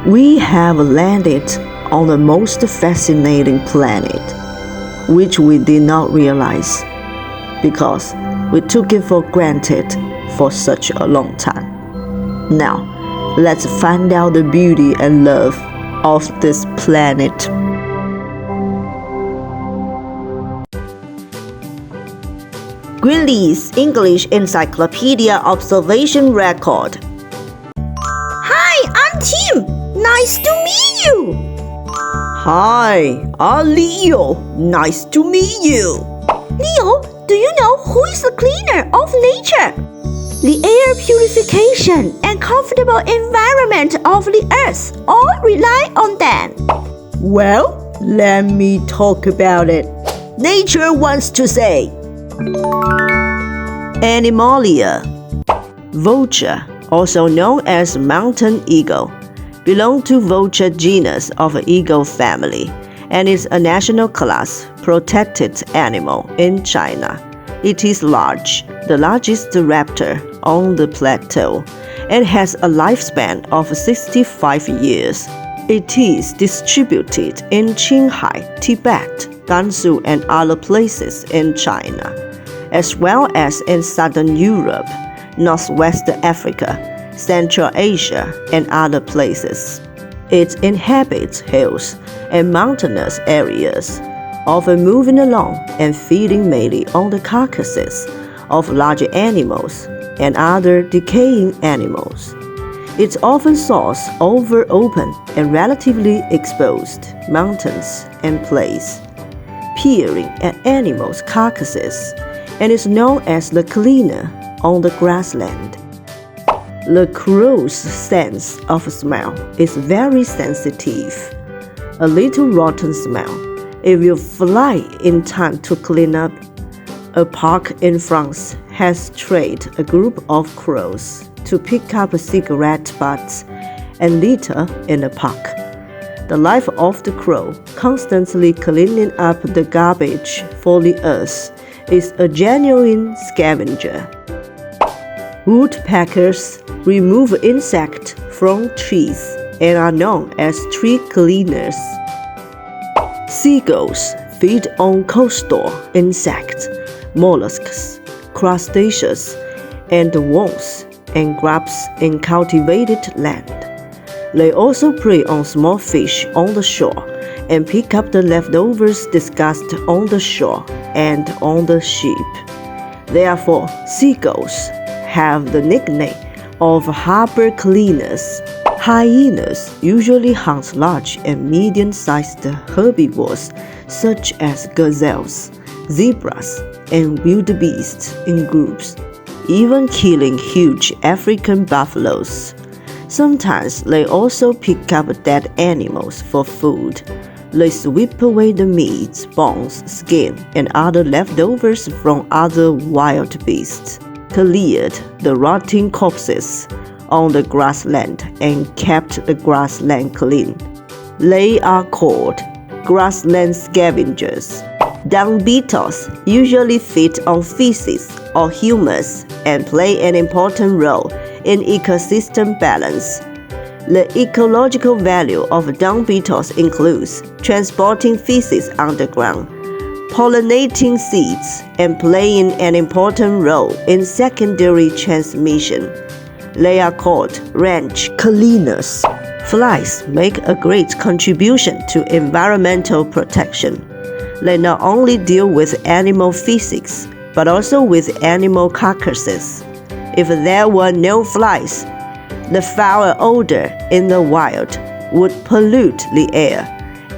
We have landed on the most fascinating planet, which we did not realize because we took it for granted for such a long time. Now, let's find out the beauty and love of this planet. Greenleaf's English Encyclopedia Observation Record. Hi, I'm Tim. Nice to meet you. Hi, I'm Leo. Nice to meet you. Leo, do you know who is the cleaner of nature? The air purification and comfortable environment of the earth all rely on them. Well, let me talk about it. Nature wants to say Animalia. Vulture, also known as mountain eagle, belongs to vulture genus of eagle family and is a national class protected animal in China. It is large, the largest raptor on the plateau, and has a lifespan of 65 years. It is distributed in Qinghai, Tibet, Gansu, and other places in China, as well as in Southern Europe, Northwest Africa, Central Asia, and other places. It inhabits hills and mountainous areas, often moving along and feeding mainly on the carcasses of larger animals and other decaying animals. It often soars over open and relatively exposed mountains and plains, peering at animals' carcasses, and is known as the cleaner on the grassland. The crow's sense of smell is very sensitive. A little rotten smell, it will fly in time to clean up. A park in France has trained a group of crows to pick up cigarette butts and litter in the park. The life of the crow, constantly cleaning up the garbage for the earth, is a genuine scavenger. Woodpeckers remove insects from trees and are known as tree cleaners. Seagulls feed on coastal insects, mollusks, crustaceans, and worms and grubs in cultivated land. They also prey on small fish on the shore and pick up the leftovers discussed on the shore and on the ship. Therefore, seagulls have the nickname of harbor cleaners. Hyenas usually hunt large and medium-sized herbivores such as gazelles, zebras, and wildebeests in groups, even killing huge African buffaloes. Sometimes they also pick up dead animals for food. They sweep away the meat, bones, skin, and other leftovers from other wild beasts, cleared the rotting corpses on the grassland and kept the grassland clean. They are called grassland scavengers. Dung beetles usually feed on feces or humus and play an important role in ecosystem balance. The ecological value of dung beetles includes transporting feces underground, pollinating seeds, and playing an important role in secondary transmission. They are called ranch cleaners. Flies make a great contribution to environmental protection. They not only deal with animal feces, but also with animal carcasses. If there were no flies, the foul odor in the wild would pollute the air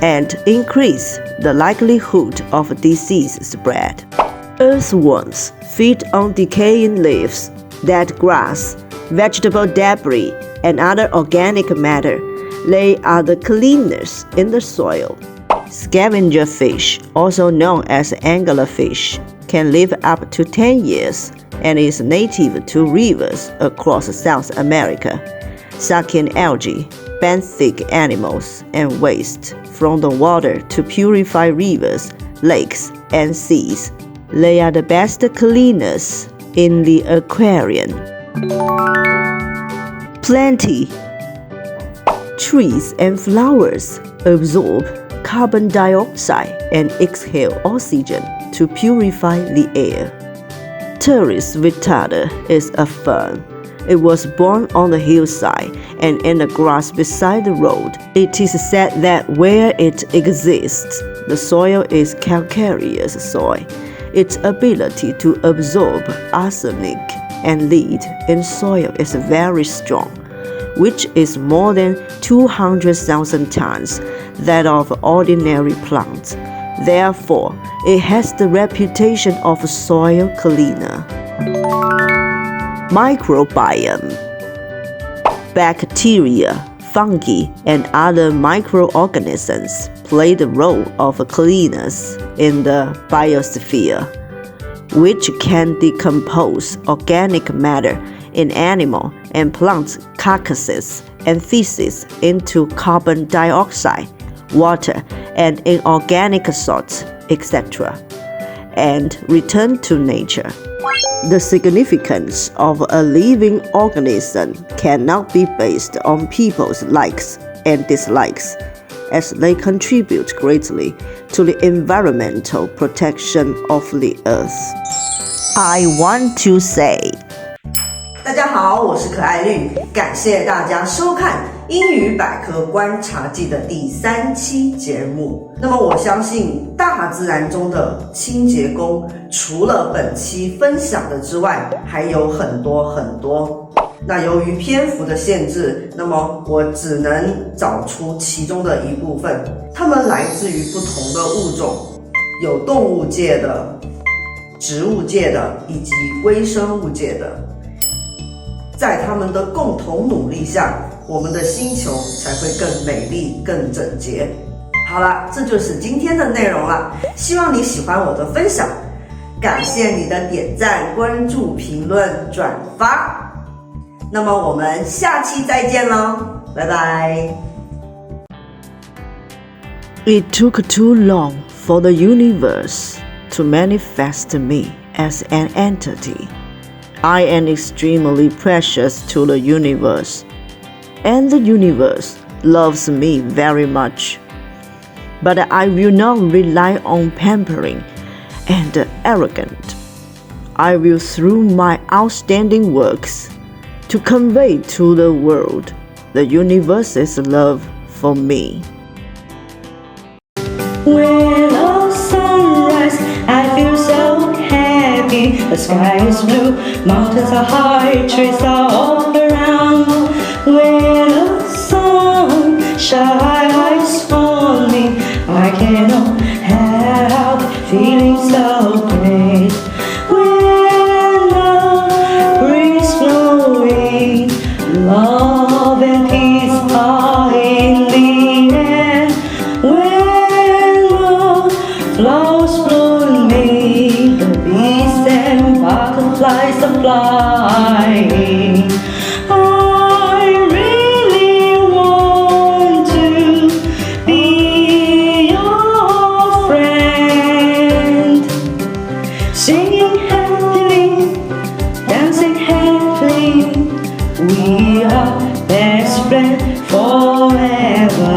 and increase the likelihood of disease spread. Earthworms feed on decaying leaves, dead grass, vegetable debris, and other organic matter. They are the cleaners in the soil. Scavenger fish, also known as anglerfish, can live up to 10 years and is native to rivers across South America, sucking algae, benthic animals, and waste from the water to purify rivers, lakes, and seas. They are the best cleaners in the aquarium. Plenty. trees and flowers absorb carbon dioxide and exhale oxygen to purify the air. Teres vittata is a fern. It was born on the hillside and in the grass beside the road. It is said that where it exists, the soil is calcareous soil. Its ability to absorb arsenic and lead in soil is very strong, which is more than 200,000 times that of ordinary plants. Therefore, it has the reputation of a soil cleaner. Microbiome. Bacteria, fungi, and other microorganisms play the role of cleaners in the biosphere, which can decompose organic matter in animal and plant carcasses and feces into carbon dioxide, water, and inorganic salts, etc., and return to nature. The significance of a living organism cannot be based on people's likes and dislikes, as they contribute greatly to the environmental protection of the earth. I want to say, 大家好，我是可爱绿，感谢大家收看英语百科观察记的第3期节目。那么我相信大自然中的清洁工，除了本期分享的之外，还有很多很多。那由于篇幅的限制，那么我只能找出其中的一部分。它们来自于不同的物种，有动物界的、植物界的以及微生物界的。在他们的共同努力下，我们的星球才会更美丽、更整洁。好了，这就是今天的内容了，希望你喜欢我的分享，感谢你的点赞、关注、评论、转发。那么我们下期再见喽，拜拜。It took too long for the universe to manifest me as an entity.I am extremely precious to the universe, and the universe loves me very much. But I will not rely on pampering and arrogant. I will, through my outstanding works, to convey to the world the universe's love for me. When the sunrise, I feel so happy. The sky is blue, mountains are high, trees are all around. When the sun shines on me, I cannot help feeling so great. When the breeze blowing, love and peace are in the air. When the flowers bloom me, the bees and butterflies are flying. I really want to be your friend, singing happily, dancing happily. We are best friends forever.